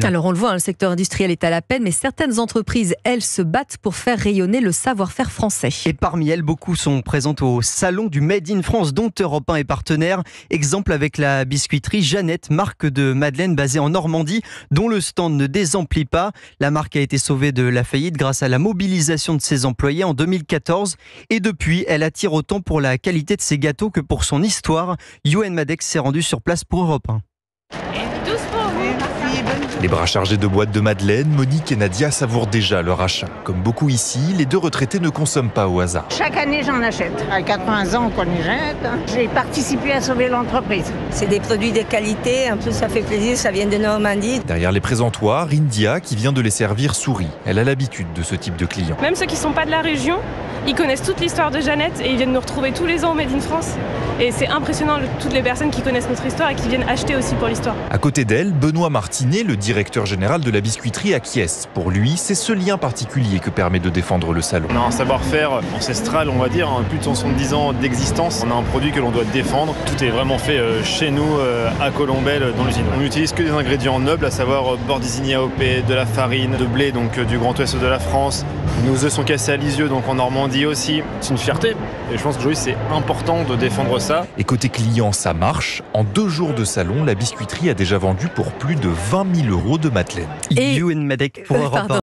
Alors on le voit, le secteur industriel est à la peine, mais certaines entreprises, elles, se battent pour faire rayonner le savoir-faire français. Et parmi elles, beaucoup sont présentes au salon du Made in France, dont Europe 1 est partenaire. Exemple avec la biscuiterie Jeannette, marque de madeleine basée en Normandie, dont le stand ne désemplit pas. La marque a été sauvée de la faillite grâce à la mobilisation de ses employés en 2014. Et depuis, elle attire autant pour la qualité de ses gâteaux que pour son histoire. Yoann Madex s'est rendu sur place pour Europe 1. Les bras chargés de boîtes de madeleine, Monique et Nadia savourent déjà leur achat. Comme beaucoup ici, les deux retraités ne consomment pas au hasard. Chaque année, j'en achète. À 80 ans qu'on y jette, j'ai participé à sauver l'entreprise. C'est des produits de qualité, en plus ça fait plaisir, ça vient de Normandie. Derrière les présentoirs, India, qui vient de les servir, sourit. Elle a l'habitude de ce type de clients. Même ceux qui ne sont pas de la région, ils connaissent toute l'histoire de Jeannette et ils viennent nous retrouver tous les ans au Made in France. Et c'est impressionnant, toutes les personnes qui connaissent notre histoire et qui viennent acheter aussi pour l'histoire. À côté d'elle, Benoît Martinet, le directeur général de la biscuiterie, acquiesce. Pour lui, c'est ce lien particulier que permet de défendre le salon. On a un savoir-faire ancestral, on va dire, plus de 170 ans d'existence. On a un produit que l'on doit défendre. Tout est vraiment fait chez nous, à Colombelles, dans l'usine. On n'utilise que des ingrédients nobles, à savoir beurre désigné AOP, de la farine, de blé, donc du Grand Ouest de la France. Nos œufs sont cassés à Lisieux, donc en Normandie aussi. C'est une fierté. Et je pense qu'aujourd'hui, c'est important de défendre ça. Et côté client, ça marche. En 2 jours de salon, la biscuiterie a déjà vendu pour plus de 20 000 € de madeleine. Yoann Madex pour Europe 1.